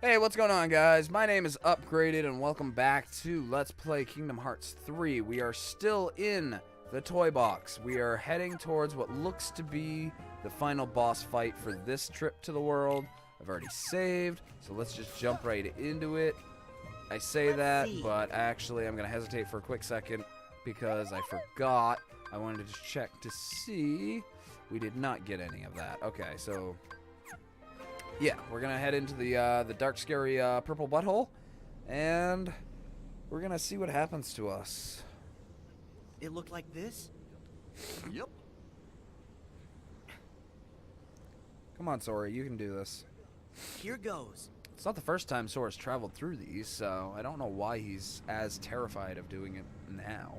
Hey, what's going on, guys? My name is Upgraded, and welcome back to Let's Play Kingdom Hearts 3. We are still in the toy box. We are heading towards what looks to be the final boss fight for this trip to the world. I've already saved, so let's just jump right into it. I say that, but actually I'm going to hesitate for a quick second because I forgot. I wanted to just check to see. We did not get any of that. Okay, so yeah, we're gonna head into the dark, scary purple butthole, and we're gonna see what happens to us. It looked like this? Yep. Come on, Sora, you can do this. Here goes. It's not the first time Sora's traveled through these, so I don't know why he's as terrified of doing it now.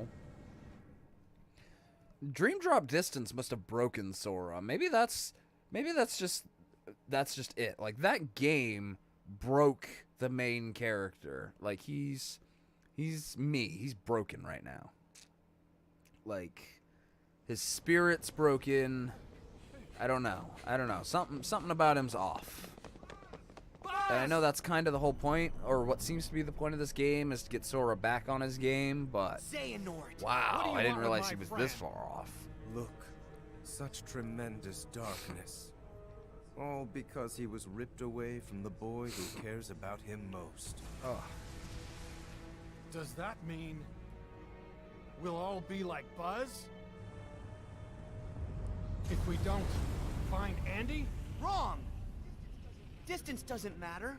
Dream Drop Distance must have broken Sora. Maybe that's just it. Like, that game broke the main character. Like, he's me. He's broken right now. Like, his spirit's broken. I don't know. Something about him's off. And I know that's kind of the whole point, or what seems to be the point of this game, is to get Sora back on his game, but Xehanort. wow, I didn't realize he was this far off. Look, such tremendous darkness. All because he was ripped away from the boy who cares about him most. Oh. Does that mean we'll all be like Buzz? If we don't find Andy? Wrong! Distance doesn't matter.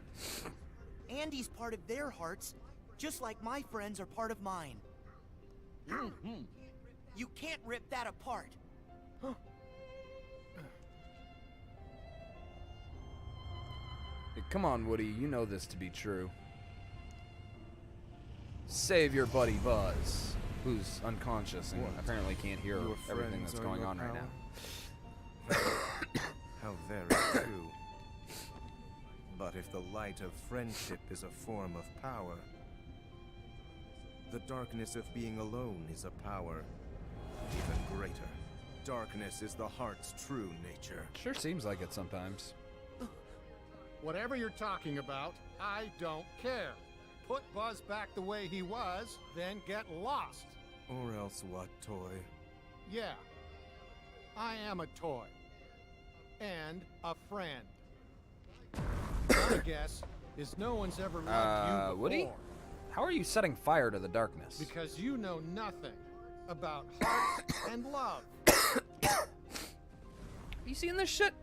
Andy's part of their hearts, just like my friends are part of mine. You can't rip that apart. Come on, Woody, you know this to be true. Save your buddy Buzz, who's unconscious and apparently can't hear Your everything friends that's are going your on right power? now. How very true. But if the light of friendship is a form of power, the darkness of being alone is a power even greater. Darkness is the heart's true nature. Sure seems like it sometimes. Whatever you're talking about, I don't care. Put Buzz back the way he was, then get lost. Or else what, Toy? Yeah, I am a toy. And a friend. My guess is no one's ever loved you before. Woody? How are you setting fire to the darkness? Because you know nothing about hearts and love. You seeing this shit?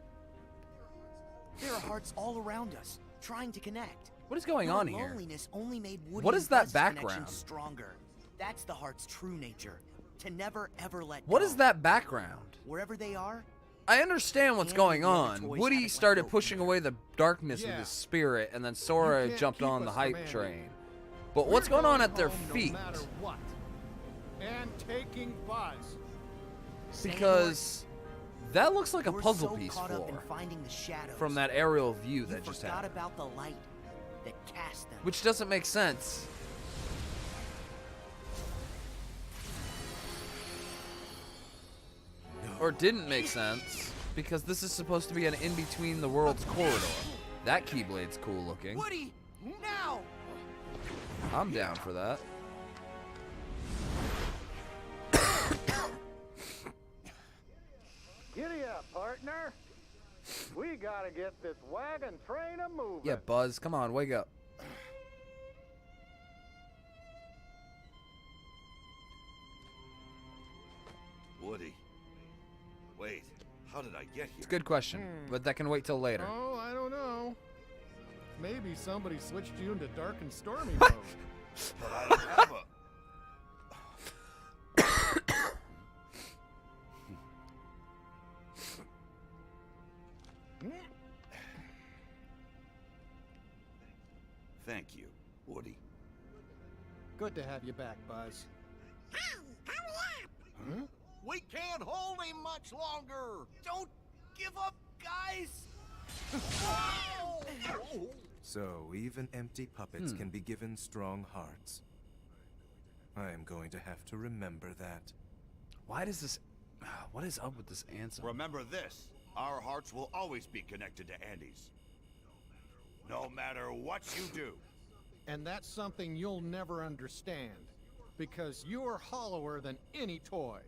There are hearts all around us, trying to connect. What is going on here? Loneliness only made Woody What is and that Buzz's background? connection stronger. That's the heart's true nature. To never ever let What go. is that background? Wherever they are, I understand what's Andy going and the other on. toys Woody haven't let started go pushing either. away the darkness with Yeah. his spirit, and then You Sora can't jumped keep on the us hype from Andy. train. But We're what's going on going at their home feet? No matter what. And taking Buzz. Because that looks like a we're puzzle so piece caught up in for finding the shadows. from that aerial view You that just forgot happened. about the light that cast them. Which doesn't make sense. Or didn't make sense, because this is supposed to be an in-between the worlds corridor. That Keyblade's cool looking. Woody, now! I'm down for that. Giddy up, partner. We gotta get this wagon train a moving. Yeah, Buzz, come on, wake up. Woody. Wait, how did I get It's a here? good question, but that can wait till later. Oh, I don't know. Maybe somebody switched you into dark and stormy mode. But I don't have a... Thank you, Woody. Good to have you back, Buzz. We can't hold him much longer! Don't give up, guys! So, even empty puppets can be given strong hearts. I am going to have to remember that. Why does this... What is up with this answer? Remember this, our hearts will always be connected to Andy's. No matter what you do. And that's something you'll never understand, because you're hollower than any toy.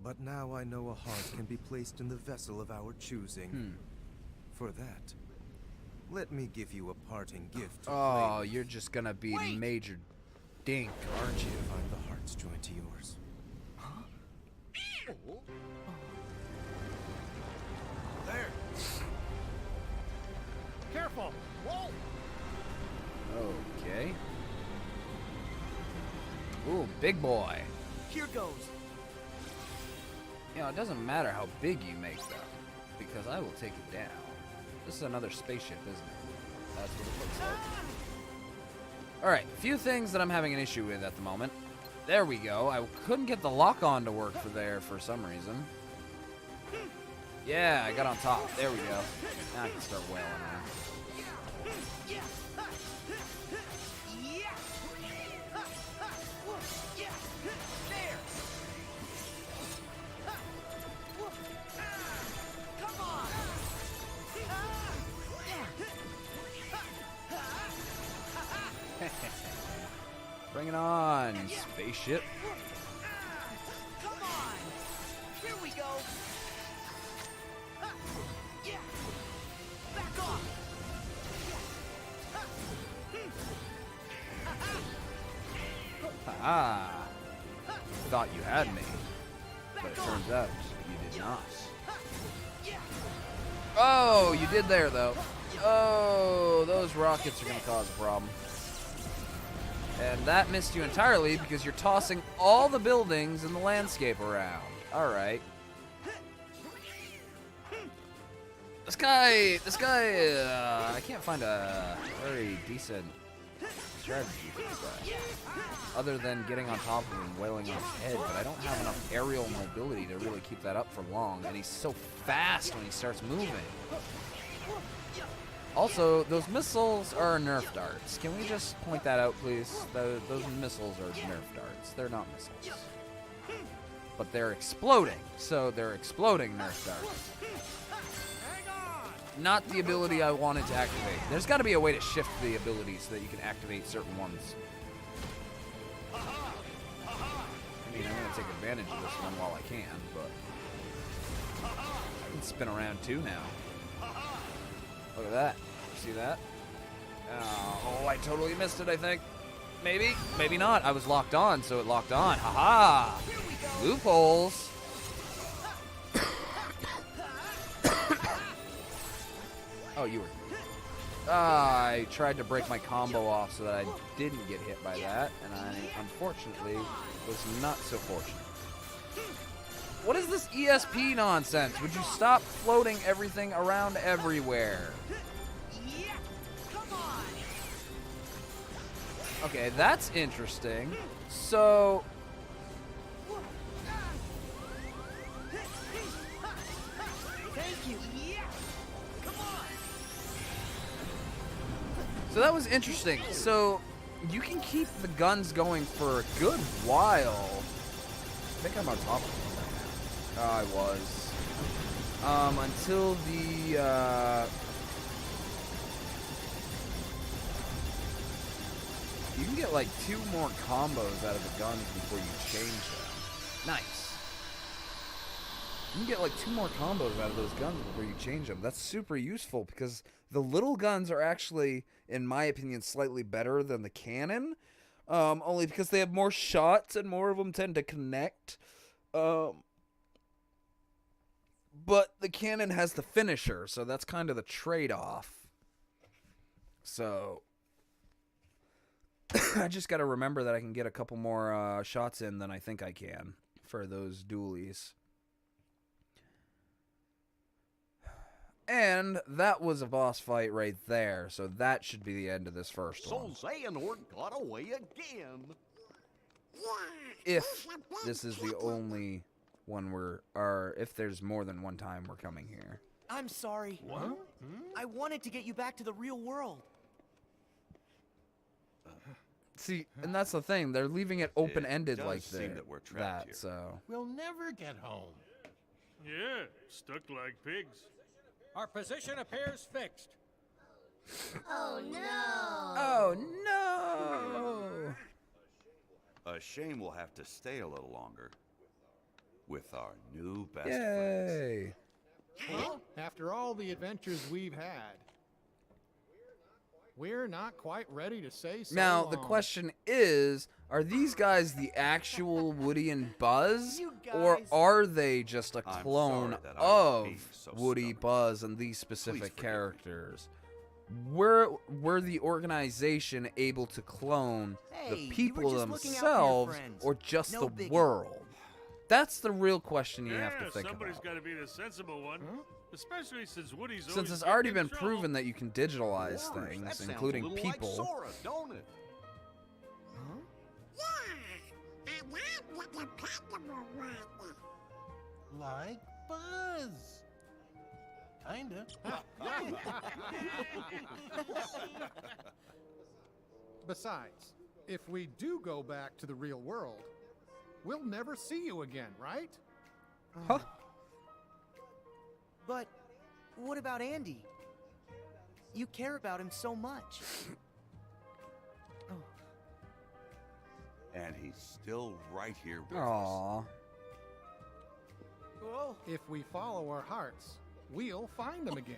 But now I know a heart can be placed in the vessel of our choosing. For that, let me give you a parting gift. To Oh, play you're just gonna be Wait. Major Dink, aren't you? with. Find the heart's joint to yours. There. Careful! Whoa! Okay. Ooh, big boy. Here goes. You know, it doesn't matter how big you make them, because I will take it down. This is another spaceship, isn't it? That's what it looks like. Alright, a few things that I'm having an issue with at the moment. There we go. I couldn't get the lock-on to work for some reason. Yeah, I got on top. There we go. Now I can start wailing around. There. Come on. Bring it on, spaceship. Come on. Here we go. Yeah. Back off. Ah, thought you had me, but it turns out you did not. Oh, you did there, though. Oh, those rockets are going to cause a problem. And that missed you entirely because you're tossing all the buildings in the landscape around. All right. This guy, I can't find a very decent strategy for this guy. Other than getting on top of him and wailing on his head, but I don't have enough aerial mobility to really keep that up for long, and he's so fast when he starts moving. Also, those missiles are Nerf darts. Can we just point that out, please? Those missiles are Nerf darts. They're not missiles. But they're exploding, so they're exploding Nerf darts. Not the ability I wanted to activate. There's got to be a way to shift the ability so that you can activate certain ones. I mean, I'm going to take advantage of this one while I can, but I can spin around too now. Look at that. See that? Oh, I totally missed it, I think. Maybe. Maybe not. I was locked on, so it locked on. Haha! Loopholes! Oh, you were... I tried to break my combo off so that I didn't get hit by that, and I, unfortunately, was not so fortunate. What is this ESP nonsense? Would you stop floating everything around everywhere? Yeah. Come on. Okay, that's interesting. So... Thank you. Yeah. Come on. So that was interesting. So you can keep the guns going for a good while. I think I'm on top of it right now. I was. Until the, you can get like 2 more combos out of the guns before you change them. Nice. You can get like 2 more combos out of those guns before you change them. That's super useful because the little guns are actually, in my opinion, slightly better than the cannon. Only because they have more shots and more of them tend to connect. But the cannon has the finisher, so that's kind of the trade-off. So I just got to remember that I can get a couple more shots in than I think I can for those dualies. And that was a boss fight right there, so that should be the end of this first one. So Xehanort got away again. If this is the only one or if there's more than one time we're coming here. I'm sorry. What? I wanted to get you back to the real world. See, and that's the thing, they're leaving it open-ended does like seem that we're trapped here. so. We'll never get home. Yeah, stuck like pigs. Our position appears fixed. Oh no! Oh no! A shame we'll have to stay a little longer with our new best friends. Yay! Well, after all the adventures we've had, we're not quite ready to say so Now, long. the question is, are these guys the actual Woody and Buzz? You Or guys- are they just a I'm clone sorry that I was of being so Woody, stubborn. Buzz, and these specific forgive me. characters? Were the organization able to clone Hey, the you were people just looking out for your themselves, friends. or just No the biggie. world? That's the real question you Yeah, have to think somebody's about. got to be the sensible one. Huh? Especially since Woody's Since always it's getting already in been trouble. proven that you can digitalize Gosh, that things, sounds including a little people. like Sora, don't it? Like Buzz. Kinda. Besides, if we do go back to the real world, we'll never see you again, right? Huh? But what about Andy? You care about him so much. And he's still right here with us. Aww. Oh, If we follow our hearts, we'll find them again.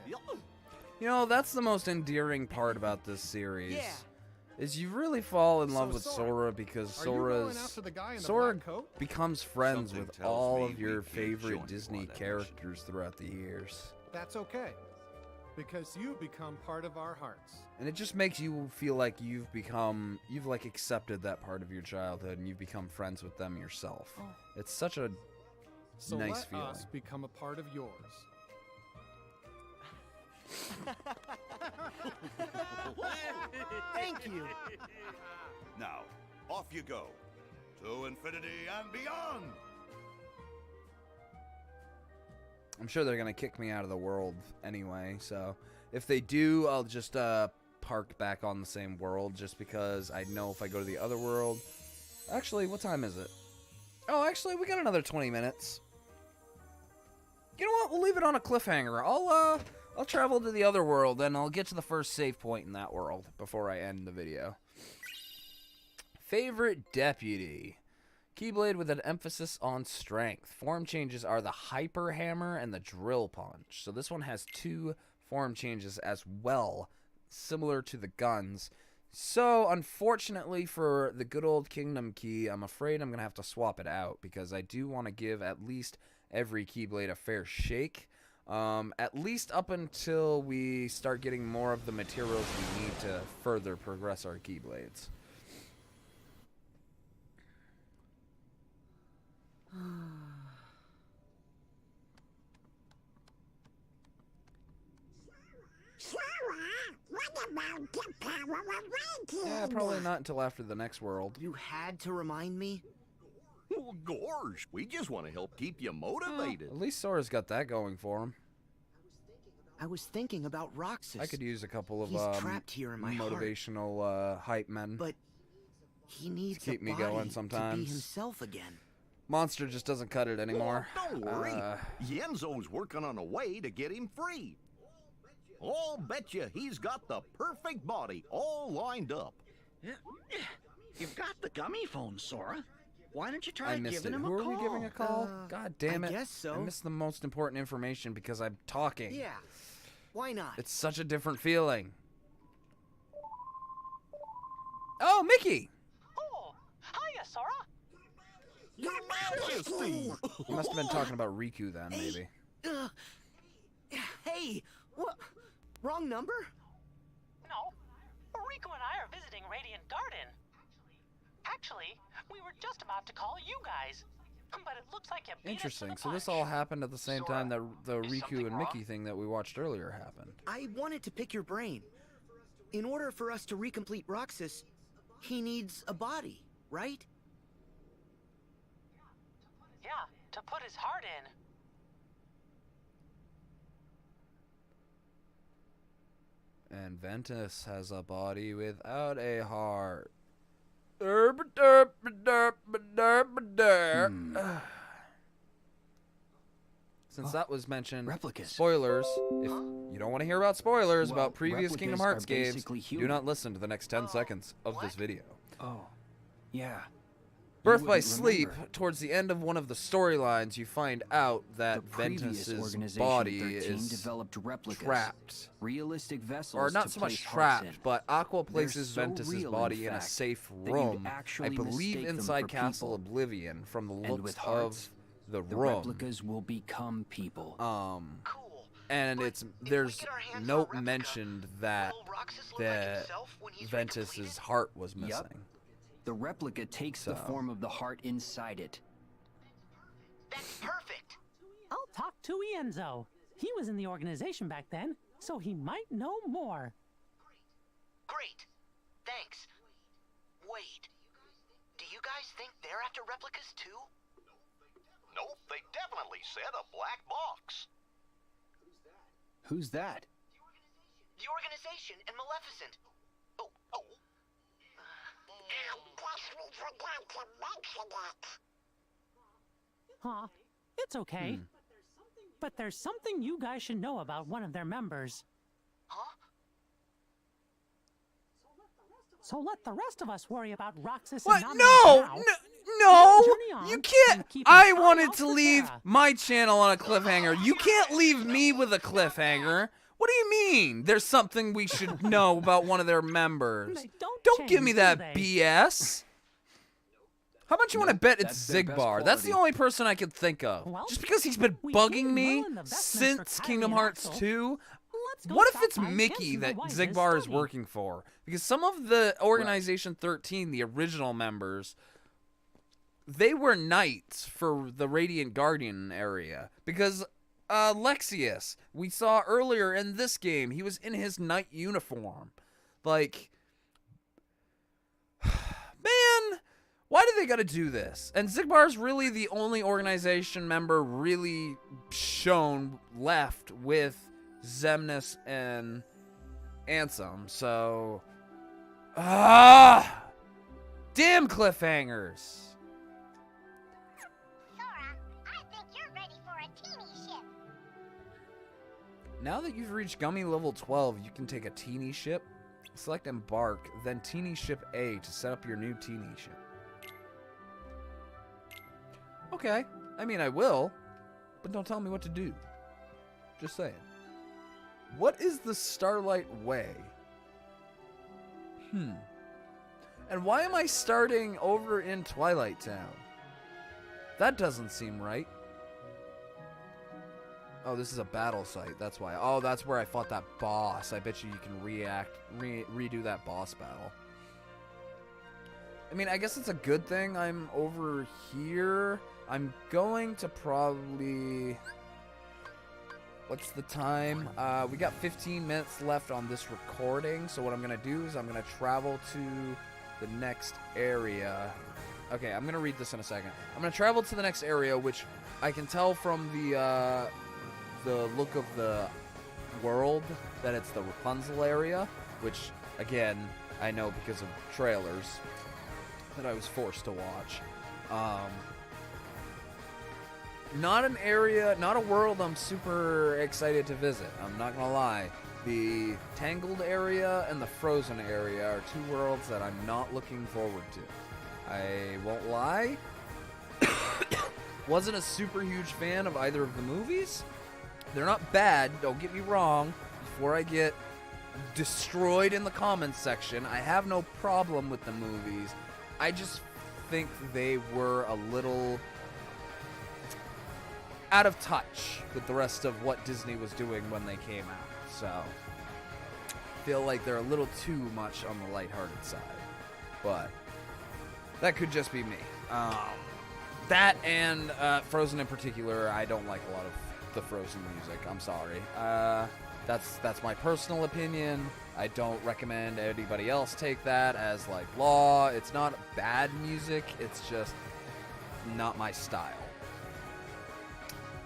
You know, that's the most endearing part about this series. yeah. Is you really fall in love So, with Sora, Sora because Are you going Sora's after the guy in the Sora black coat? becomes friends Something with tells all me of your we can't favorite join you Disney on that characters throughout the years. That's okay, because you become part of our hearts. And it just makes you feel like you've like accepted that part of your childhood and you've become friends with them yourself. Oh. It's such a So nice let feeling. us become a part of yours. Thank you. Now, off you go. To infinity and beyond! I'm sure they're gonna kick me out of the world anyway, so if they do, I'll just park back on the same world just because I know if I go to the other world. Actually, what time is it? Oh, actually, we got another 20 minutes. You know what? We'll leave it on a cliffhanger. I'll travel to the other world and I'll get to the first save point in that world before I end the video. Favorite deputy. Keyblade with an emphasis on strength. Form changes are the Hyper Hammer and the Drill Punch. So this one has 2 form changes as well, similar to the guns. So unfortunately for the good old Kingdom Key, I'm afraid I'm going to have to swap it out because I do want to give at least every Keyblade a fair shake. At least up until we start getting more of the materials we need to further progress our Keyblades. Yeah, probably not until after the next world. You had to remind me? Well, gosh, we just want to help keep you motivated. At least Sora's got that going for him. I was thinking about Roxas. I could use a couple of He's trapped here in my heart. motivational hype men. But he needs Keep a me body going to sometimes. be himself again. Monster just doesn't cut it anymore. Oh, don't worry. Uh, Yenzo's working on a way to get him free. I'll bet you he's got the perfect body all lined up. You've got the gummy phone, Sora. Why don't you try I missed giving it. him Who a are call? we giving a call? God damn I it. guess so. I missed the most important information because I'm talking. Yeah. Why not? It's such a different feeling. Oh, Mickey! Oh, hiya, Sora. Your Majesty! You must have been talking about Riku then, maybe. Hey, what? Wrong number? No, Rico and I are visiting Radiant Garden. Actually, we were just about to call you guys, but it looks like you beat us to Interesting. the So this punch. all happened at the same time that the is Riku something and Mickey wrong? thing that we watched earlier happened. I wanted to pick your brain. In order for us to recomplete Roxas, he needs a body, right? Yeah, to put his heart in. And Ventus has a body without a heart. Hmm. since that was mentioned. Replicas. Spoilers. If you don't want to hear about spoilers about previous Kingdom replicas Hearts are games, basically do human. not listen to the next 10 seconds of this video. Oh, yeah. Birth by wouldn't Sleep, remember. towards the end of one of the storylines, you find out that The previous Ventus's Organization body 13 is developed replicas, trapped. realistic vessels Or not to so much place hearts trapped, in. but Aqua They're places so Ventus's real, body in a fact, safe that you'd room, I actually believe mistake them inside for Castle people. Oblivion, from the And looks with of hearts, the the room. replicas will become people. Cool. And But it's if we there's get our hands on a no replica, mentioned that will Roxas look like that himself when he's Ventus's recompleted? heart was Yup. missing. The replica takes the So- form of the heart inside it. That's perfect. I'll talk to Ienzo. He was in the organization back then, so he might know more. Great. Thanks. Wait. Do you guys think they're after replicas too? Nope, they definitely said a black box. Who's that? The organization and Maleficent. Oh. Huh? It's okay. But there's something you guys should know about one of their members. Huh? So let the rest of us worry about Roxas What? and No! now. No! Journey on You can't! and keep an I eye wanted out to for leave Terra. my channel on a cliffhanger. You can't leave me with a cliffhanger. What do you mean? There's something we should know about one of their members. They don't Don't give me change, that do they? BS. How much you want to bet it's that's their best Zigbar? That's the quality. only person I could think of. Well, Just because he's been we bugging didn't me ruin the investments for since Kylie Kingdom and Hearts Axel. 2. Let's go What if stop it's by Mickey Jensen that White's Zigbar is study. working for? Because some of the Organization 13, the original members, they were knights for the Radiant Guardian area. Because Lexius, we saw earlier in this game, he was in his knight uniform. Like, man, why do they gotta do this? And Zigbar's really the only organization member really shown left with Xemnas and Ansem, so... Damn cliffhangers! Sora, I think you're ready for a teeny ship. Now that you've reached Gummy level 12, you can take a teeny ship, select Embark, then Teeny Ship A to set up your new teeny ship. Okay, I mean I will, but don't tell me what to do. Just saying. What is the Starlight Way? And why am I starting over in Twilight Town? That doesn't seem right. Oh, this is a battle site. That's why. Oh, that's where I fought that boss. I bet you can redo that boss battle. I mean, I guess it's a good thing I'm over here. I'm going to probably... What's the time? We got 15 minutes left on this recording. So what I'm going to do is I'm going to travel to the next area. Okay, I'm going to read this in a second. I'm going to travel to the next area, which I can tell from the look of the world that it's the Rapunzel area, which, again, I know because of trailers that I was forced to watch. Not an area, not a world I'm super excited to visit. I'm not gonna lie. The Tangled area and the Frozen area are two worlds that I'm not looking forward to. I won't lie. Wasn't a super huge fan of either of the movies. They're not bad, don't get me wrong. Before I get destroyed in the comments section, I have no problem with the movies. I just think they were a little out of touch with the rest of what Disney was doing when they came out. So, I feel like they're a little too much on the lighthearted side. But that could just be me. That and Frozen in particular, I don't like a lot of the Frozen music. I'm sorry. That's my personal opinion. I don't recommend anybody else take that as like law. It's not bad music. It's just not my style.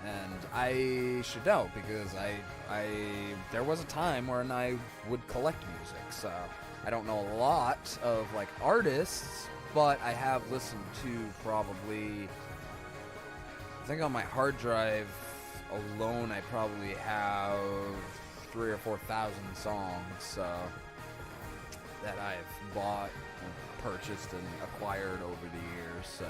And I should know because there was a time when I would collect music, so I don't know a lot of like artists, but I have listened to probably, I think on my hard drive, alone, I probably have 3,000 or 4,000 songs that I've bought, and purchased, and acquired over the years. So,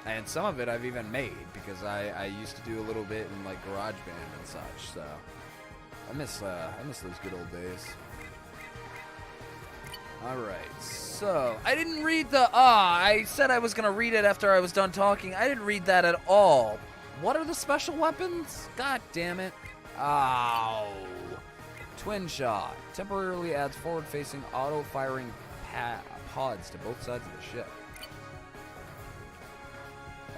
and some of it I've even made because I used to do a little bit in like GarageBand and such. So I miss those good old days. All right, so I didn't read the I said I was gonna read it after I was done talking. I didn't read that at all. What are the special weapons? God damn it. Ow. Twin Shot. Temporarily adds forward-facing auto-firing pods to both sides of the ship.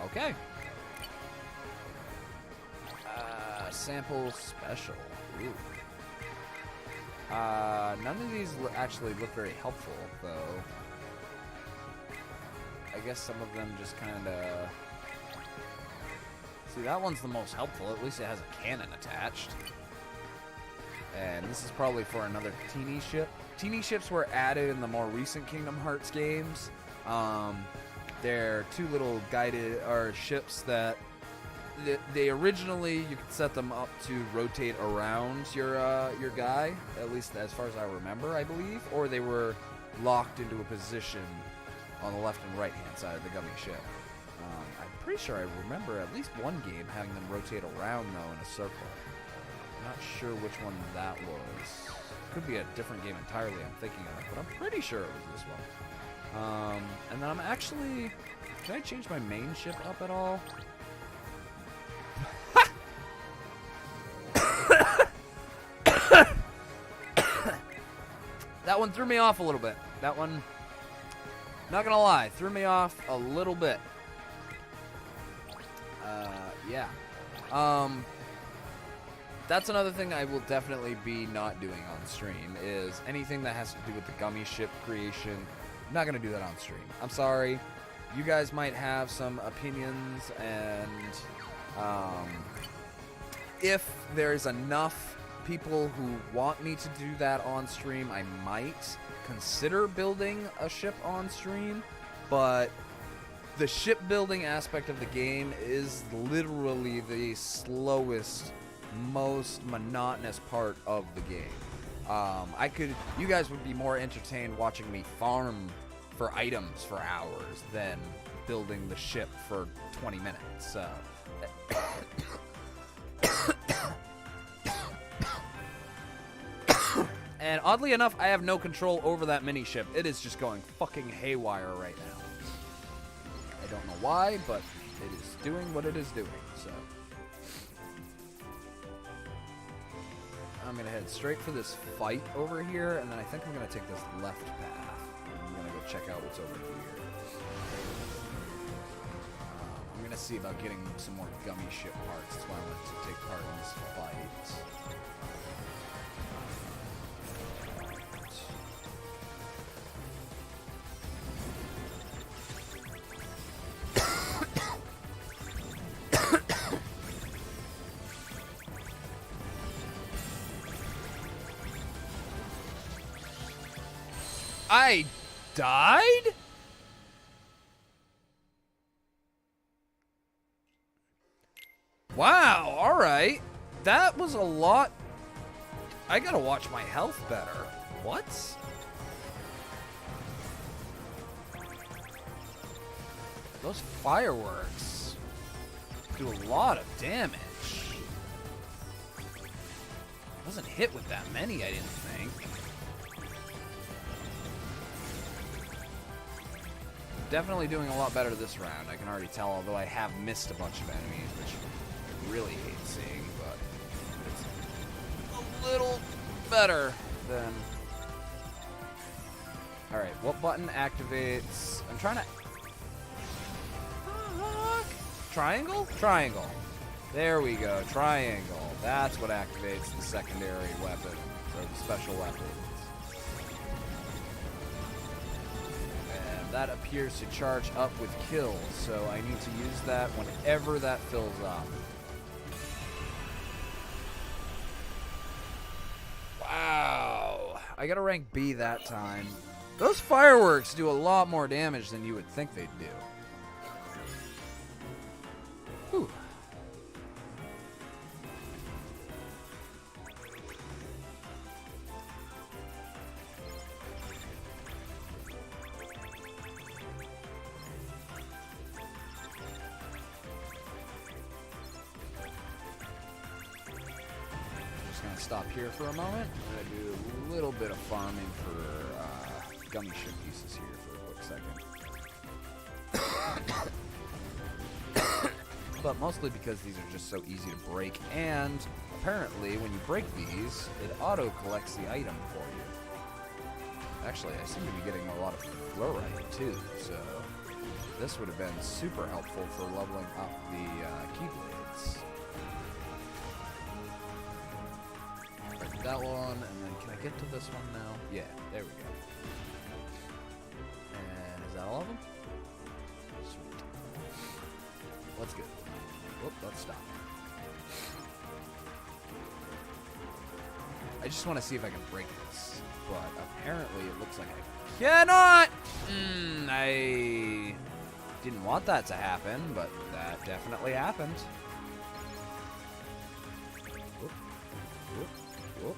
Okay. Sample special. Ooh. None of these actually look very helpful, though. I guess some of them just kind of... See, that one's the most helpful. At least it has a cannon attached. And this is probably for another teeny ship. Teeny ships were added in the more recent Kingdom Hearts games. They're two little guided ships that they originally you could set them up to rotate around your guy, at least as far as I remember, I believe, or they were locked into a position on the left and right hand side of the gummy ship. I'm pretty sure I remember at least one game having them rotate around though in a circle. I'm not sure which one that was. Could be a different game entirely I'm thinking of, but I'm pretty sure it was this one. And then I'm actually... Can I change my main ship up at all? That one threw me off a little bit. That one, not gonna lie, threw me off a little bit. Yeah. That's another thing I will definitely be not doing on stream, is anything that has to do with the gummy ship creation. I'm not going to do that on stream. I'm sorry. You guys might have some opinions, and if there's enough people who want me to do that on stream, I might consider building a ship on stream, but the shipbuilding aspect of the game is literally the slowest, most monotonous part of the game. You guys would be more entertained watching me farm for items for hours than building the ship for 20 minutes. So. And oddly enough, I have no control over that mini ship. It is just going fucking haywire right now. I don't know why, but it is doing what it is doing, so. I'm going to head straight for this fight over here, and then I think I'm going to take this left path. I'm going to go check out what's over here. I'm going to see about getting some more gummy ship parts. That's why I wanted to take part in this fight. I died? Wow, alright. That was a lot. I gotta watch my health better. What? Those fireworks do a lot of damage. I wasn't hit with that many, I didn't think. Definitely doing a lot better this round, I can already tell, although I have missed a bunch of enemies, which I really hate seeing, but it's a little better than... Alright, what button activates... I'm trying to... Triangle? Triangle. There we go, triangle. That's what activates the secondary weapon, or the special weapon. That appears to charge up with kills, so I need to use that whenever that fills up. Wow. I got a rank B that time. Those fireworks do a lot more damage than you would think they'd do. Whew. stop here for a moment. I'm gonna do a little bit of farming for gummy ship pieces here for a quick second. But mostly because these are just so easy to break, and apparently when you break these, it auto-collects the item for you. Actually, I seem to be getting a lot of fluorite too, so this would have been super helpful for leveling up the Keyblades. Break that one, and then can I get to this one now? Yeah, there we go. And is that all of them? Sweet. Let's go. Whoop, let's stop. I just want to see if I can break this, but apparently it looks like I cannot! I didn't want that to happen, but that definitely happened. Whoop, whoop, whoop.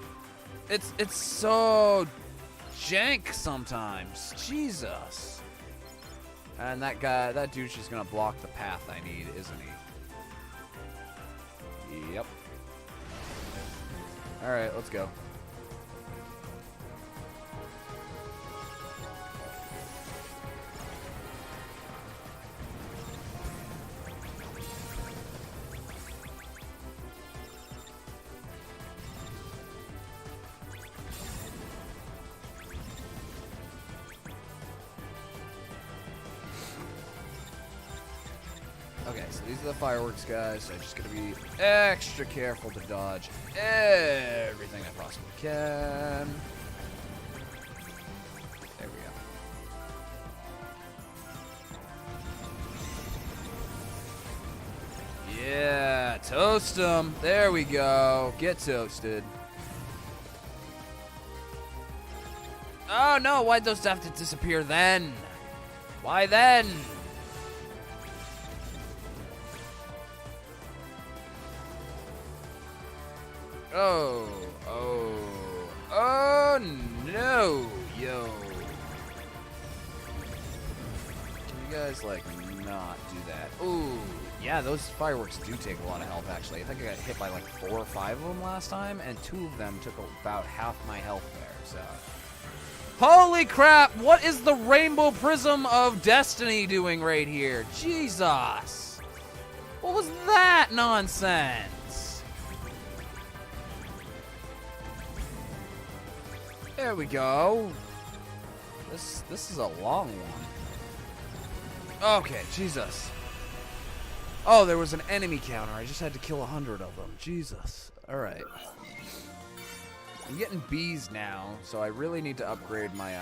It's so jank sometimes. Jesus. And that dude's just gonna block the path I need, isn't he? Yep. Alright, let's go. Okay, so these are the fireworks guys, so I'm just gonna be extra careful to dodge everything I possibly can. There we go. Yeah, toast them. There we go. Get toasted. Oh no, why'd those have to disappear then? Why then? Oh no, yo. Can you guys, like, not do that? Ooh, yeah, those fireworks do take a lot of health, actually. I think I got hit by, like, 4 or 5 of them last time, and 2 of them took about half my health there, so. Holy crap, what is the Rainbow Prism of Destiny doing right here? Jesus. What was that nonsense? There we go. This is a long one. Okay, Jesus. Oh, there was an enemy counter. I just had to kill 100 of them. Jesus. All right. I'm getting bees now, so I really need to upgrade my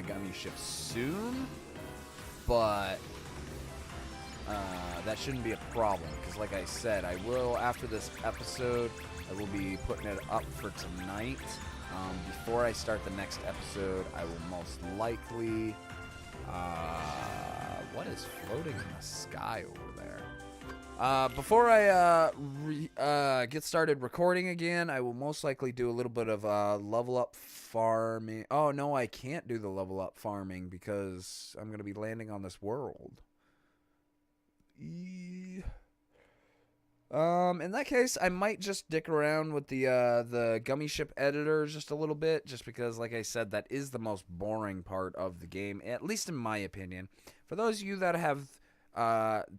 gummy ship soon. But that shouldn't be a problem, because like I said, I will, after this episode, I will be putting it up for tonight. Before I start the next episode, I will most likely... what is floating in the sky over there? Before I get started recording again, I will most likely do a little bit of level up farming. Oh, no, I can't do the level up farming because I'm going to be landing on this world. In that case, I might just dick around with the gummy ship editor just a little bit, just because, like I said, that is the most boring part of the game, at least in my opinion. For those of you that have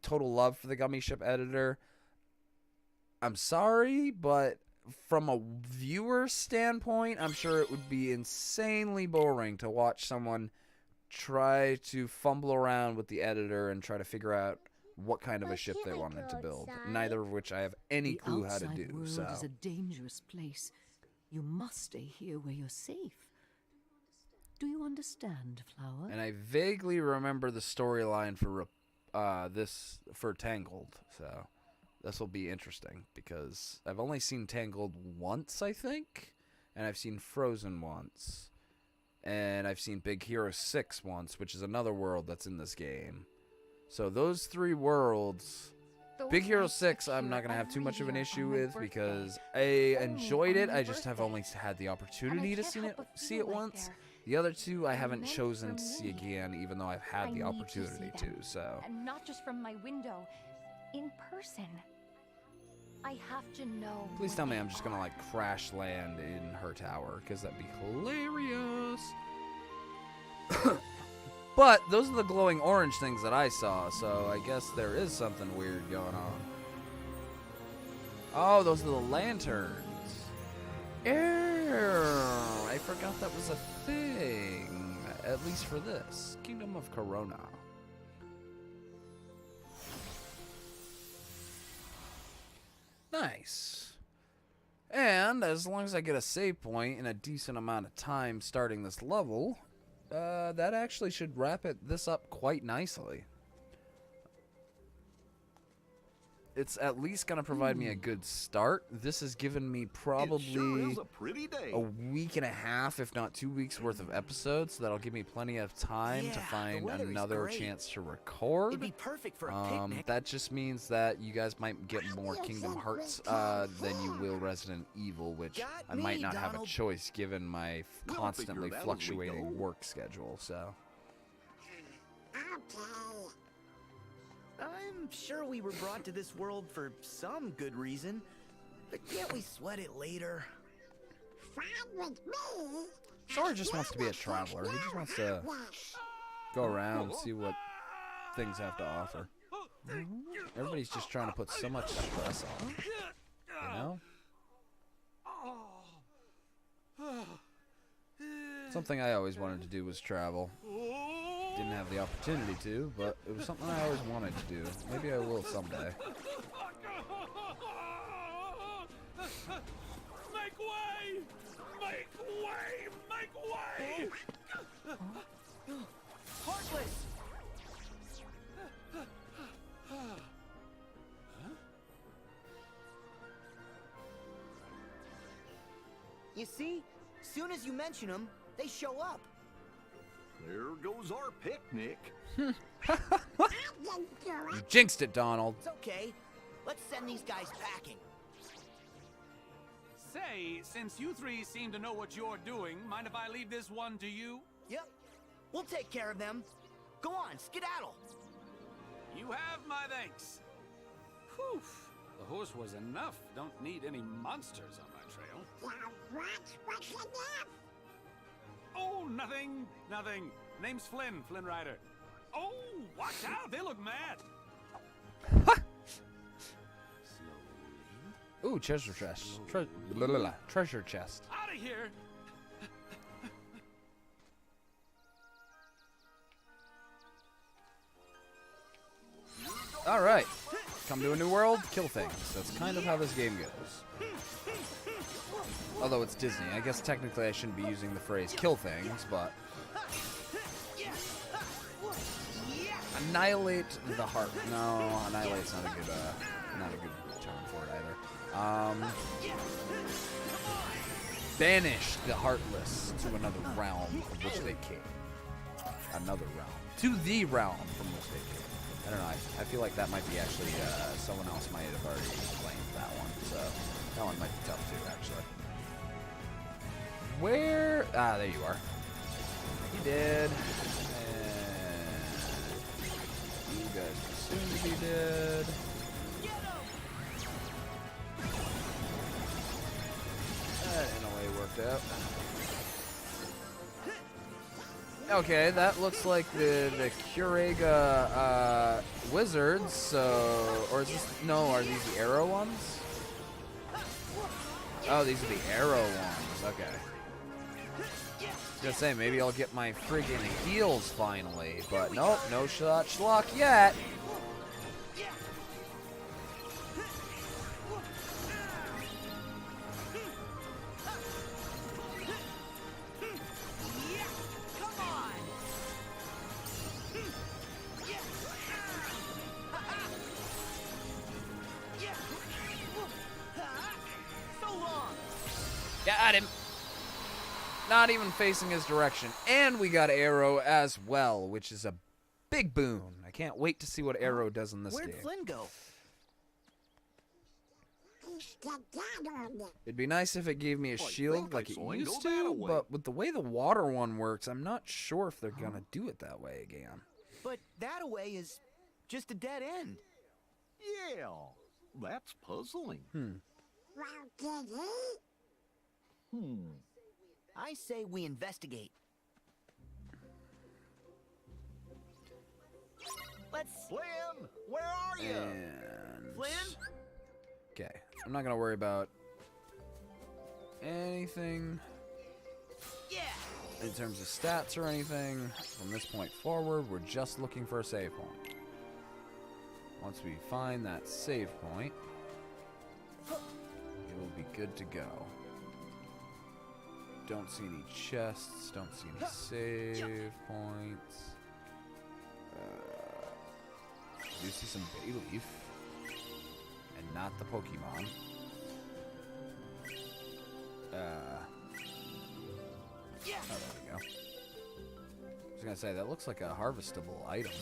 total love for the gummy ship editor, I'm sorry, but from a viewer standpoint, I'm sure it would be insanely boring to watch someone try to fumble around with the editor and try to figure out what kind of a ship they wanted to build, neither of which I have any clue how to do. The So outside world is a dangerous place. You must stay here where you're safe. Do you understand, Flower? and I vaguely remember the storyline for Tangled, so this will be interesting because I've only seen Tangled once, I think, and I've seen Frozen once, and I've seen Big Hero 6 once, which is another world that's in this game. So those 3 worlds, Big Hero 6 I'm not going to have too much of an issue with because I enjoyed it. I just have only had the opportunity to see it once. The other 2 I haven't chosen to see again, even though I've had the opportunity to. So And not just from my window, in person. I have to know. Please tell me I'm just gonna like crash land in her tower, because that'd be hilarious. But those are the glowing orange things that I saw, so I guess there is something weird going on. Oh, those are the lanterns. Ew, I forgot that was a thing. At least for this. Kingdom of Corona. Nice. And as long as I get a save point in a decent amount of time starting this level, that actually should wrap this up quite nicely. It's at least going to provide me a good start. This has given me probably It sure is a pretty day. a week and a half, if not 2 weeks worth of episodes, so that'll give me plenty of time to Yeah, find the weather is another great. chance to record. It'd be perfect for a picnic. That just means that you guys might get more Kingdom Hearts than you will Resident Evil, which I might me, not have a Donald. choice given my We'll constantly figure it out as we fluctuating go. work schedule. So I'm sure we were brought to this world for some good reason, but can't we sweat it later? Sora just wants to be a traveler. He just wants to go around and see what things have to offer. Everybody's just trying to put so much stress on him, you know? Something I always wanted to do was travel. Didn't have the opportunity to, but it was something I always wanted to do. Maybe I will someday. Make way! Make way! Make way! Heartless! You see, soon as you mention them, they show up. There goes our picnic. You jinxed it, Donald. It's okay. Let's send these guys packing. Say, since you three seem to know what you're doing, mind if I leave this one to you? Yep. We'll take care of them. Go on, skedaddle. You have my thanks. Whew. The horse was enough. Don't need any monsters on my trail. Oh, nothing. Nothing. Name's Flynn, Flynn Rider. Oh, watch out. They look mad. Ooh, treasure chest. Treasure chest. Out of here. All right. Come to a new world, kill things. That's kind of how this game goes. Although it's Disney. I guess technically I shouldn't be using the phrase kill things, but... Annihilate the heart. No, annihilate's not a good term for it either. Banish the heartless to another realm from which they came. Another realm. To the realm from which they came. I don't know, I feel like that might be actually, someone else might have already explained that one, so that one might be tough too, actually. Where? Ah, there you are. You did. And you guys will soon to be dead. That in a way worked out. Okay, that looks like the Kurega wizards, so... Or is this... No, are these the arrow ones? Oh, these are the arrow ones. Okay. I was gonna say, maybe I'll get my friggin' heals finally, but nope, no such luck yet. Got him. Not even facing his direction. And we got Arrow as well, which is a big boon. I can't wait to see what Arrow does in this Where'd game. Flynn go? It'd be nice if it gave me a shield like it used to, but with the way the water one works, I'm not sure if they're gonna do it that way again. But that away is just a dead end. Yeah. That's puzzling. I say we investigate. Let's... Flynn, where are you? And... Flynn? Okay, I'm not gonna worry about anything in terms of stats or anything. From this point forward, we're just looking for a save point. Once we find that save point, it will be good to go. Don't see any chests, don't see any save points. Do see some Bayleaf, and not the Pokemon. Oh, there we go. I was gonna say, that looks like a harvestable item.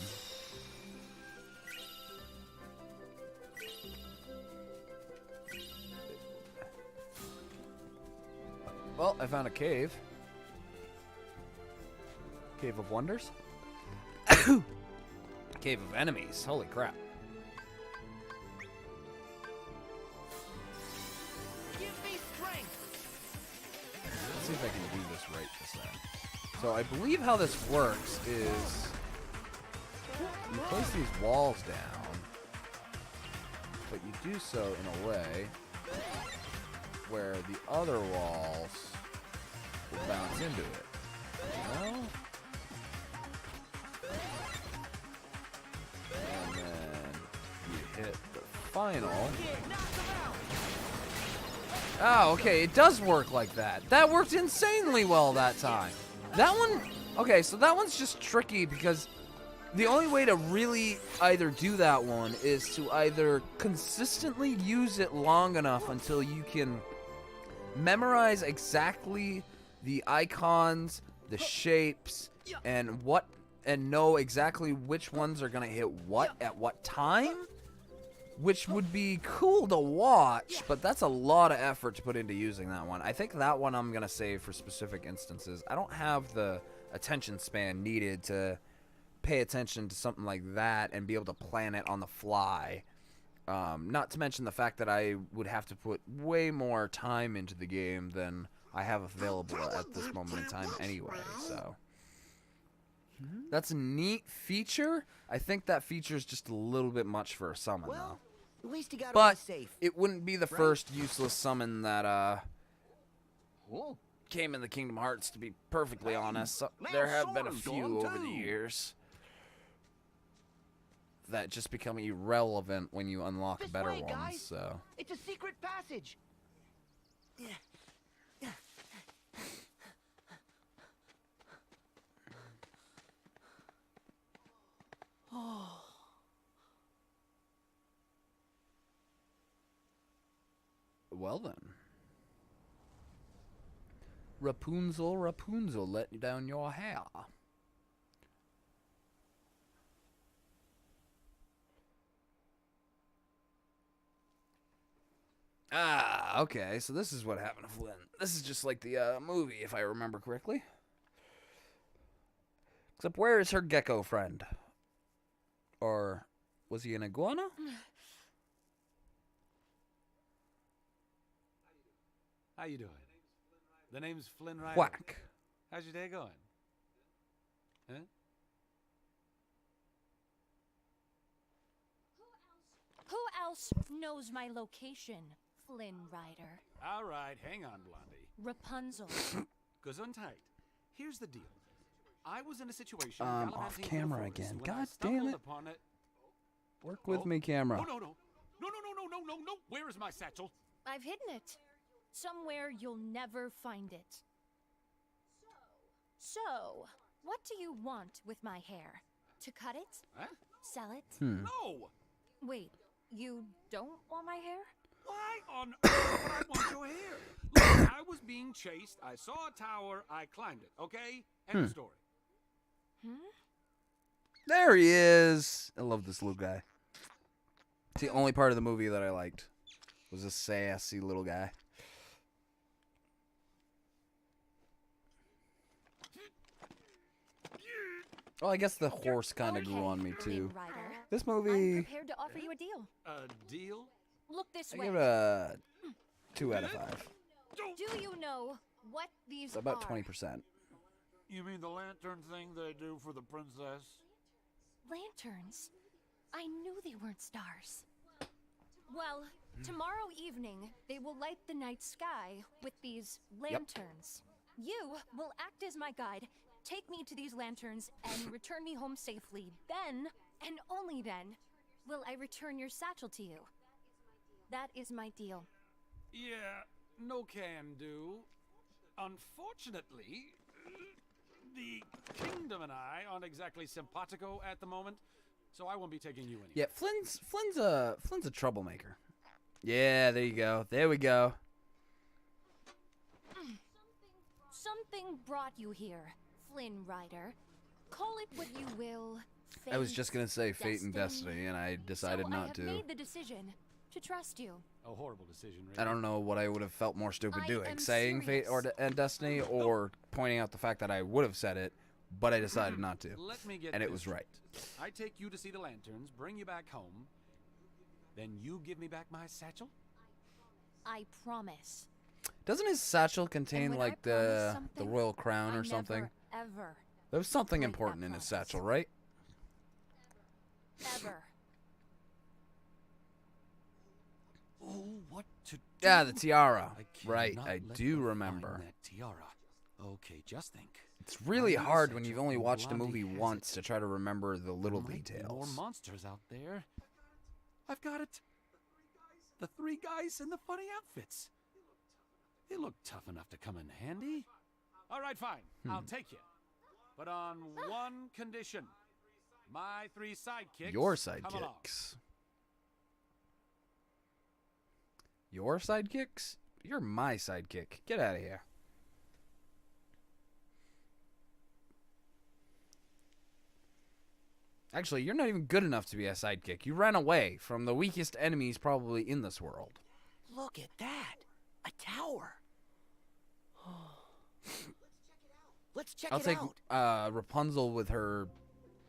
Well, I found a cave. Cave of Wonders? Cave of Enemies. Holy crap. Give me strength. Let's see if I can do this right this time. So I believe how this works is you place these walls down, but you do so in a way where the other walls will bounce into it. You know? And then you hit the final. Oh, okay, it does work like that. That worked insanely well that time. That one, okay, so that one's just tricky because the only way to really either do that one is to either consistently use it long enough until you can memorize exactly the icons, the shapes, and know exactly which ones are gonna hit what at what time, which would be cool to watch, but that's a lot of effort to put into using that one. I think that one I'm gonna save for specific instances. I don't have the attention span needed to pay attention to something like that and be able to plan it on the fly. Not to mention the fact that I would have to put way more time into the game than I have available at this moment in time anyway, so. That's a neat feature. I think that feature is just a little bit much for a summon, though. At least you got But safe. it wouldn't be the Right? first useless summon that came in the Kingdom Hearts, to be perfectly honest. So, there have been a few over the years that just become irrelevant when you unlock This better way, ones. guys. So It's a secret passage. Oh. well then. Rapunzel, Rapunzel, let down your hair. Ah, okay, so this is what happened to Flynn. This is just like the movie, if I remember correctly. Except where is her gecko friend? Or was he an iguana? How you doing? The name's Flynn Rider. Whack. How's your day going? Huh? Who else knows my location, Flynn Rider? All right, hang on, Blondie. Rapunzel. Gesundheit. Here's the deal. I was in a situation Off gallivanting through camera the forest again. when I God damn stumbled it. upon it. Work with me, camera. Oh, no. No. Where is my satchel? I've hidden it. Somewhere you'll never find it. So, what do you want with my hair? To cut it? Huh? Sell it? No! Wait, you don't want my hair? Why on earth would I want your hair? Look, I was being chased. I saw a tower. I climbed it. Okay? End of story. There he is. I love this little guy. It's the only part of the movie that I liked. Was this sassy little guy. Well, I guess the horse kind of grew on me too. Rider. This I'm movie. prepared to offer you a deal. A deal? Look this I way. give it a 2 out of 5. Do you know what these It's about are? 20%. You mean the lantern thing they do for the princess? Lanterns? I knew they weren't stars. Well, tomorrow evening, they will light the night sky with these lanterns. You will act as my guide, take me to these lanterns, and return me home safely. Then, and only then, will I return your satchel to you. That is my deal. Yeah, no can do. Unfortunately, the kingdom and I aren't exactly simpatico at the moment, so I won't be taking you anywhere. Yeah, Flynn's a troublemaker. Yeah, there you go. There we go. Something brought you here, Flynn Rider. Call it what you will. I was just gonna say Fate and Destiny, and I decided so not to. I have made the decision to trust you. A horrible decision, really. I don't know what I would have felt more stupid I doing, am saying Fate or and Destiny, or pointing out the fact that I would have said it, but I decided not to. Let me get and it this was right. I take you to see the lanterns, bring you back home, then you give me back my satchel? I promise. Doesn't his satchel contain when I like promise the something, royal crown I or something? Never, ever, There was something break important that in his promise. satchel, right? ever. Oh, what to do? Yeah, the tiara. I Right, cannot I let do them remember. find that tiara. Okay, just think. It's really Find the hard when satchel you've only and watched a Blondie movie has once it. to try to remember the little Might be more details. monsters out there. I've got it. The 3 guys in the funny outfits. They look tough enough to come in handy. All right, fine. I'll take you. But on one condition. My 3 sidekicks. Your come along. sidekicks. Your sidekicks? You're my sidekick. Get out of here. Actually, you're not even good enough to be a sidekick. You ran away from the weakest enemies probably in this world. Look at that. A tower. Let's check I'll it take out. Rapunzel with her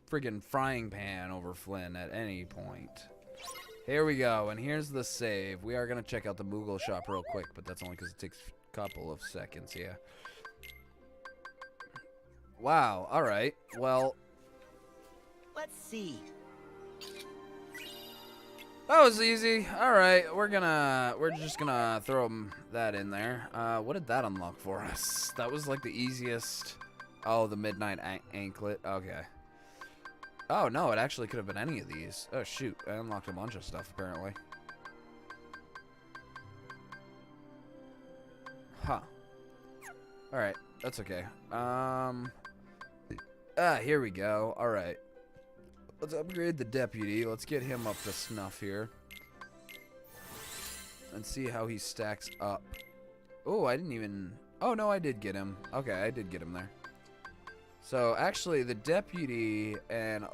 friggin' frying pan over Flynn at any point. Here we go, and here's the save. We are going to check out the Moogle shop real quick, but that's only because it takes a couple of seconds here. Wow, alright. Well, Let's see. that was easy. Alright, we're just gonna throw that in there. What did that unlock for us? That was like the easiest. Oh, the Midnight Anklet. Okay. Oh, no, it actually could have been any of these. Oh, shoot. I unlocked a bunch of stuff, apparently. Huh. Alright, that's okay. Here we go. Alright. Let's upgrade the deputy. Let's get him up to snuff here. And see how he stacks up. Oh, I didn't even... Oh, no, I did get him. Okay, I did get him there. So, actually, the deputy and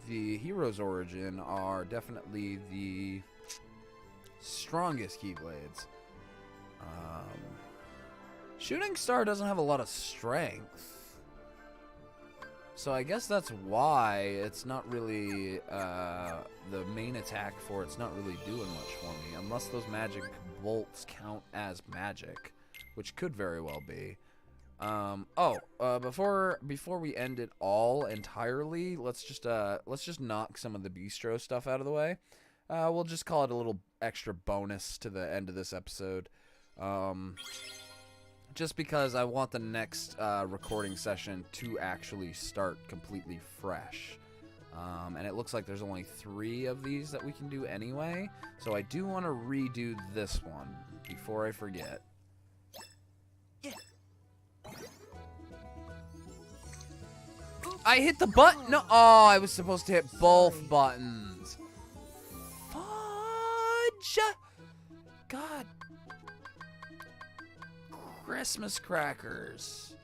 the hero's origin are definitely the strongest Keyblades. Shooting Star doesn't have a lot of strength. So I guess that's why it's not really, the main attack for it's not really doing much for me. Unless those magic bolts count as magic, which could very well be. Before we end it all entirely, let's just knock some of the bistro stuff out of the way. We'll just call it a little extra bonus to the end of this episode. Just because I want the next recording session to actually start completely fresh. And it looks like there's only 3 of these that we can do anyway. So I do want to redo this one before I forget. I hit the button. No, oh, I was supposed to hit both buttons. Fudge! God. Christmas crackers.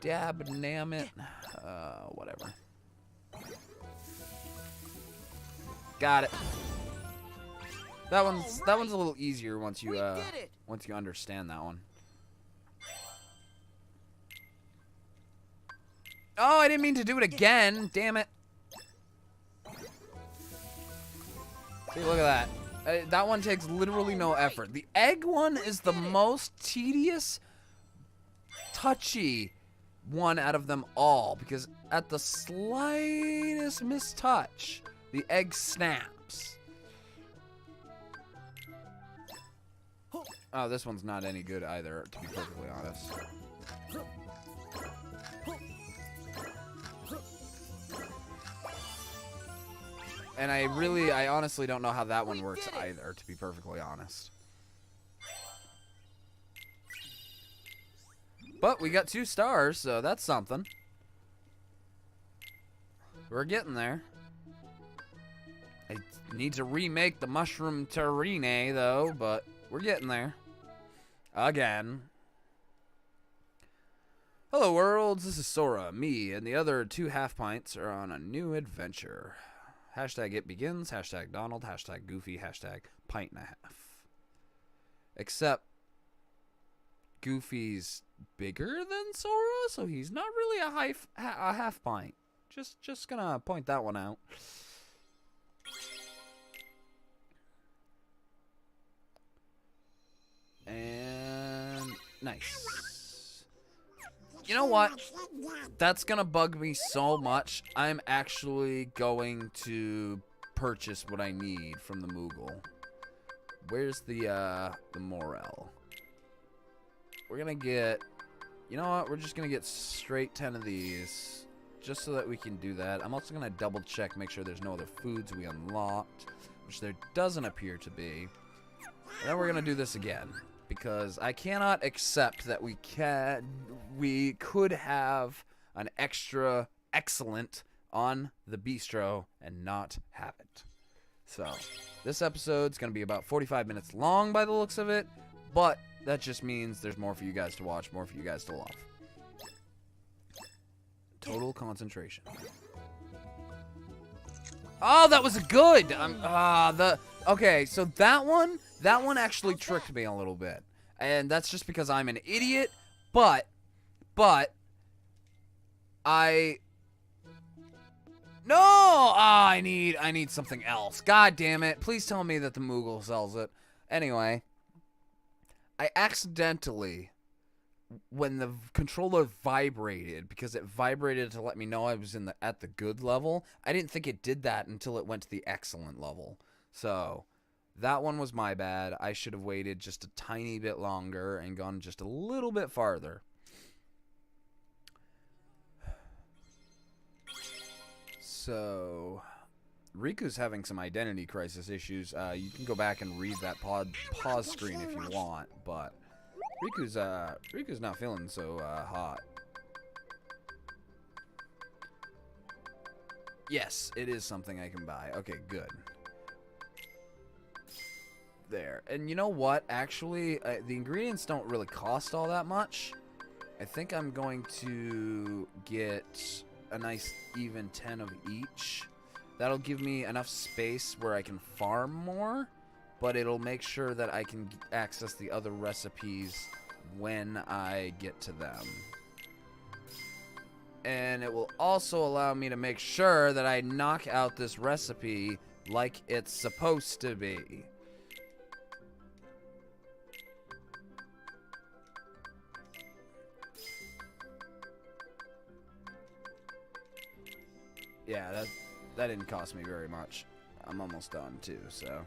Dab namit. Whatever. Got it. That one's a little easier once you understand that one. Oh, I didn't mean to do it again. Damn it. See, look at that. That one takes literally no effort. The egg one is the most tedious, touchy one out of them all, because at the slightest mistouch, the egg snaps. Oh, this one's not any good either, to be perfectly honest. And I honestly don't know how that one works either, to be perfectly honest. But we got 2 stars, so that's something. We're getting there. I need to remake the Mushroom Terrine, though, but we're getting there. Again. Hello, worlds. This is Sora. Me and the other 2 half-pints are on a new adventure. Hashtag it begins, hashtag Donald, hashtag Goofy, hashtag pint and a half. Except Goofy's bigger than Sora, so he's not really a half pint. Just gonna point that one out. And nice. You know what? That's gonna bug me so much. I'm actually going to purchase what I need from the Moogle. Where's the Morel? We're gonna get... You know what? We're just gonna get straight 10 of these. Just so that we can do that. I'm also gonna double check, make sure there's no other foods we unlocked. Which there doesn't appear to be. And then we're gonna do this again. Because I cannot accept that we could have an extra excellent on the bistro and not have it. So, this episode's going to be about 45 minutes long by the looks of it, but that just means there's more for you guys to watch, more for you guys to love. Total concentration. Oh, that was good! Okay, so that one actually tricked me a little bit. And that's just because I'm an idiot, but I need something else. God damn it. Please tell me that the Moogle sells it. Anyway, I accidentally, when the controller vibrated, because it vibrated to let me know I was at the good level, I didn't think it did that until it went to the excellent level. So, that one was my bad. I should have waited just a tiny bit longer and gone just a little bit farther. So, Riku's having some identity crisis issues. You can go back and read that pause screen if you want, but Riku's not feeling so hot. Yes, it is something I can buy. Okay, good. There. And you know what? Actually, the ingredients don't really cost all that much. I think I'm going to get a nice even 10 of each. That'll give me enough space where I can farm more, but it'll make sure that I can access the other recipes when I get to them. And it will also allow me to make sure that I knock out this recipe like it's supposed to be. Yeah, that didn't cost me very much. I'm almost done too, so.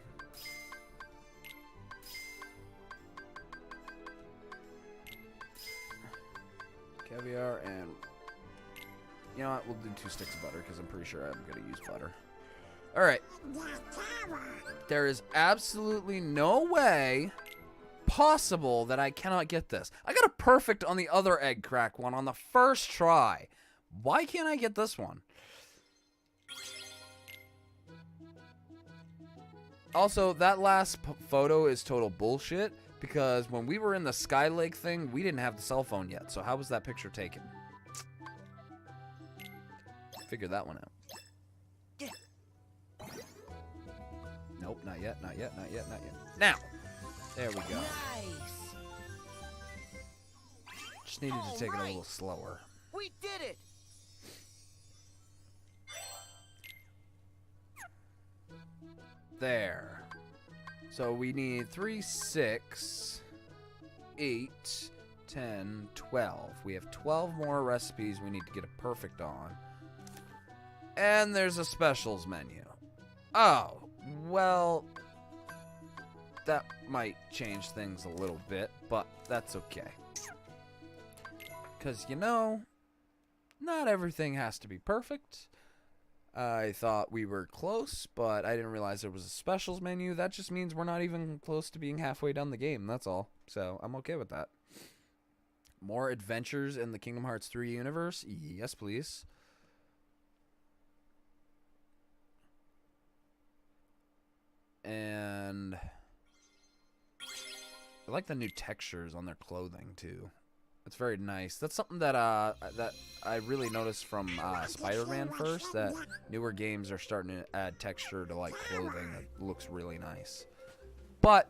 Caviar and... You know what? We'll do 2 sticks of butter because I'm pretty sure I'm going to use butter. Alright. There is absolutely no way possible that I cannot get this. I got a perfect on the other egg crack one on the first try. Why can't I get this one? Also, that last photo is total bullshit, because when we were in the Skylake thing, we didn't have the cell phone yet, so how was that picture taken? Figure that one out. Nope, not yet, not yet, not yet, not yet. Now! There we go. Nice. Just needed to take it a little slower. We did it! there. So we need 3, 6, 8, 10, 12. We have 12 more recipes we need to get a perfect on. And there's a specials menu. Oh, well, that might change things a little bit, but that's okay. Because, you know, not everything has to be perfect. I thought we were close, but I didn't realize there was a specials menu. That just means we're not even close to being halfway done the game, that's all. So, I'm okay with that. More adventures in the Kingdom Hearts 3 universe? Yes, please. And I like the new textures on their clothing, too. It's very nice. That's something that that I really noticed from Spider-Man first, that newer games are starting to add texture to like clothing that looks really nice. But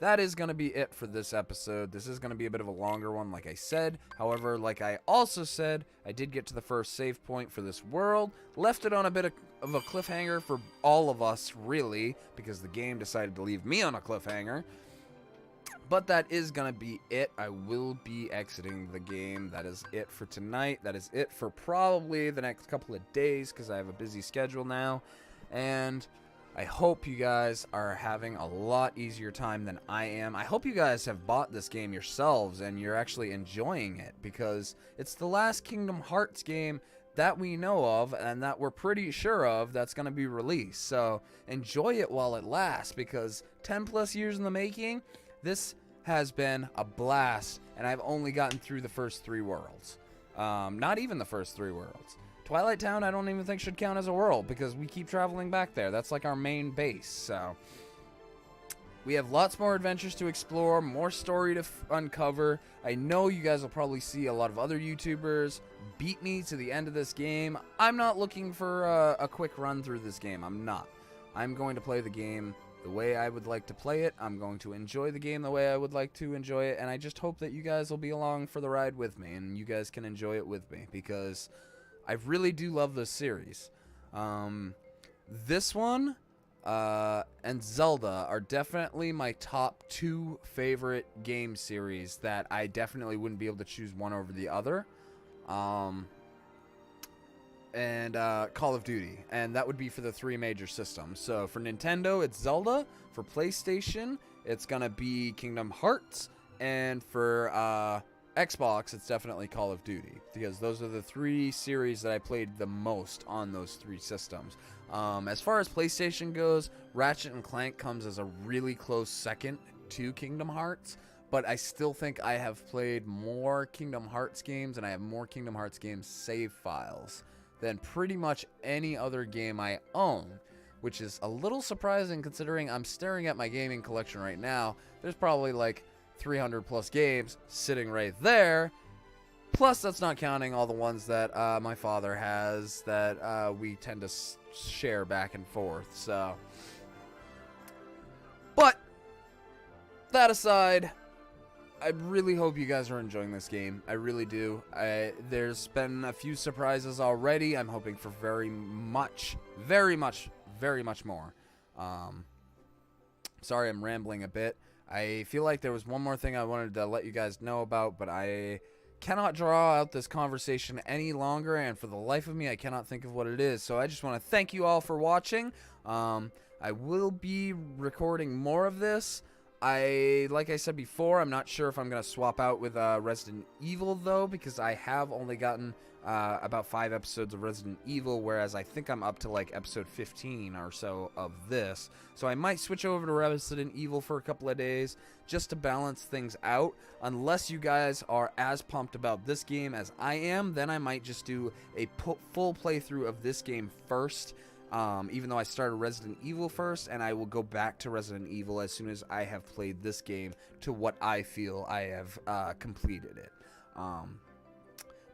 that is going to be it for this episode. This is going to be a bit of a longer one, like I said. However, like I also said, I did get to the first save point for this world. Left it on a bit of a cliffhanger for all of us, really, because the game decided to leave me on a cliffhanger. But that is going to be it. I will be exiting the game. That is it for tonight. That is it for probably the next couple of days, because I have a busy schedule now. And I hope you guys are having a lot easier time than I am. I hope you guys have bought this game yourselves and you're actually enjoying it, because it's the last Kingdom Hearts game that we know of and that we're pretty sure of that's going to be released. So enjoy it while it lasts, because 10 plus years in the making, this has been a blast, and I've only gotten through the first 3 worlds. Not even the first 3 worlds. Twilight Town I don't even think should count as a world, because we keep traveling back there. That's like our main base, so we have lots more adventures to explore, more story to uncover. I know you guys will probably see a lot of other YouTubers beat me to the end of this game. I'm not looking for a quick run through this game. I'm not. I'm going to play the game the way I would like to play it. I'm going to enjoy the game the way I would like to enjoy it, and I just hope that you guys will be along for the ride with me, and you guys can enjoy it with me, because I really do love this series. This one and Zelda are definitely my top 2 favorite game series that I definitely wouldn't be able to choose one over the other. And Call of Duty, and that would be for the 3 major systems. So for Nintendo, it's Zelda. For PlayStation, it's gonna be Kingdom Hearts, and for Xbox, it's definitely Call of Duty, because those are the 3 series that I played the most on those 3 systems. As far as PlayStation goes, Ratchet and Clank comes as a really close second to Kingdom Hearts, but I still think I have played more Kingdom Hearts games, and I have more Kingdom Hearts games save files than pretty much any other game I own, which is a little surprising considering I'm staring at my gaming collection right now. There's probably like 300 plus games sitting right there. Plus, that's not counting all the ones that my father has that we tend to share back and forth. So, but that aside, I really hope you guys are enjoying this game. I really do. There's been a few surprises already. I'm hoping for very much more. Sorry, I'm rambling a bit. I feel like there was one more thing I wanted to let you guys know about, but I cannot draw out this conversation any longer, and for the life of me, I cannot think of what it is. So I just want to thank you all for watching. I will be recording more of this. Like I said before, I'm not sure if I'm going to swap out with Resident Evil, though, because I have only gotten about 5 episodes of Resident Evil, whereas I think I'm up to like episode 15 or so of this. So I might switch over to Resident Evil for a couple of days just to balance things out. Unless you guys are as pumped about this game as I am, then I might just do a full playthrough of this game first. Even though I started Resident Evil first, and I will go back to Resident Evil as soon as I have played this game to what I feel I have completed it.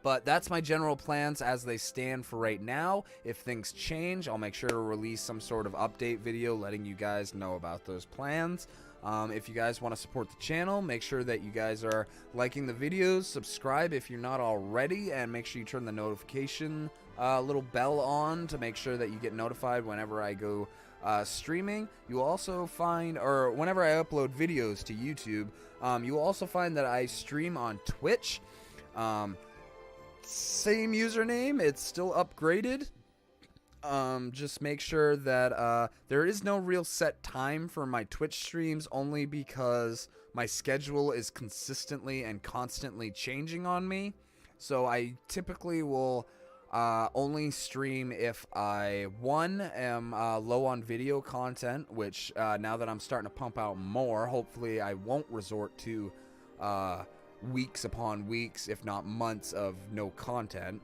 But that's my general plans as they stand for right now. If things change, I'll make sure to release some sort of update video letting you guys know about those plans. If you guys want to support the channel, make sure that you guys are liking the videos, subscribe if you're not already, and make sure you turn the notification little bell on to make sure that you get notified whenever I go streaming. You will also find, or whenever I upload videos to YouTube, you will also find that I stream on Twitch. Same username, it's still upgraded. Just make sure that there is no real set time for my Twitch streams, only because my schedule is consistently and constantly changing on me. So I typically will only stream if I, one, am low on video content, which now that I'm starting to pump out more, hopefully I won't resort to weeks upon weeks, if not months, of no content.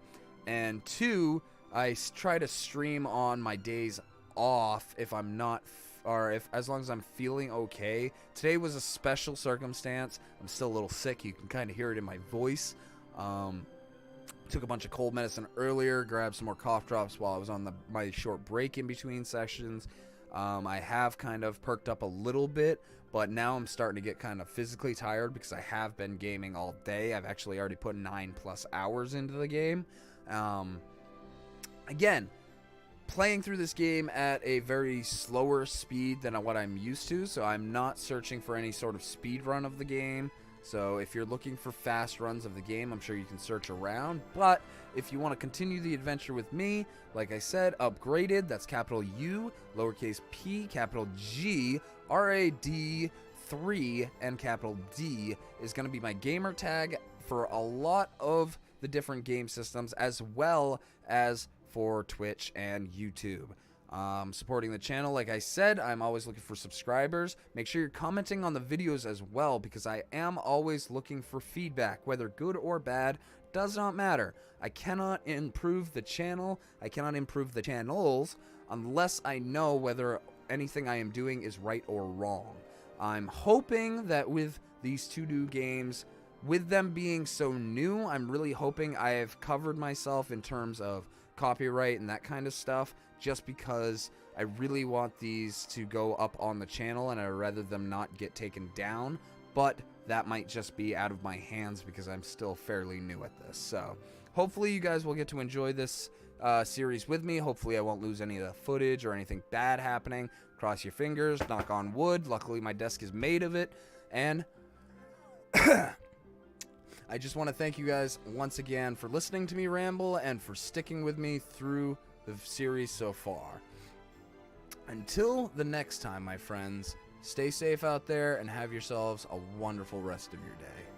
And two, I try to stream on my days off if I'm not, or if, as long as I'm feeling okay. Today was a special circumstance. I'm still a little sick. You can kind of hear it in my voice. Took a bunch of cold medicine earlier, grabbed some more cough drops while I was on my short break in between sessions. I have kind of perked up a little bit, but now I'm starting to get kind of physically tired because I have been gaming all day. I've actually already put 9+ hours into the game. Again, playing through this game at a very slower speed than what I'm used to, so I'm not searching for any sort of speed run of the game. So if you're looking for fast runs of the game, I'm sure you can search around. But if you want to continue the adventure with me, like I said, Upgraded, that's capital U, lowercase p, capital G, RAD3, and capital D is going to be my gamer tag for a lot of the different game systems, as well as for Twitch and YouTube. Supporting the channel, like I said, I'm always looking for subscribers. Make sure you're commenting on the videos as well, because I am always looking for feedback, whether good or bad, does not matter. I cannot improve the channel, I cannot improve the channels, unless I know whether anything I am doing is right or wrong. I'm hoping that with these two new games, with them being so new, I'm really hoping I have covered myself in terms of copyright and that kind of stuff, just because I really want these to go up on the channel and I'd rather them not get taken down, but that might just be out of my hands because I'm still fairly new at this. So hopefully you guys will get to enjoy this series with me. Hopefully I won't lose any of the footage or anything bad happening. Cross your fingers, knock on wood. Luckily my desk is made of it, and I just want to thank you guys once again for listening to me ramble and for sticking with me through the series so far. Until the next time, my friends, stay safe out there and have yourselves a wonderful rest of your day.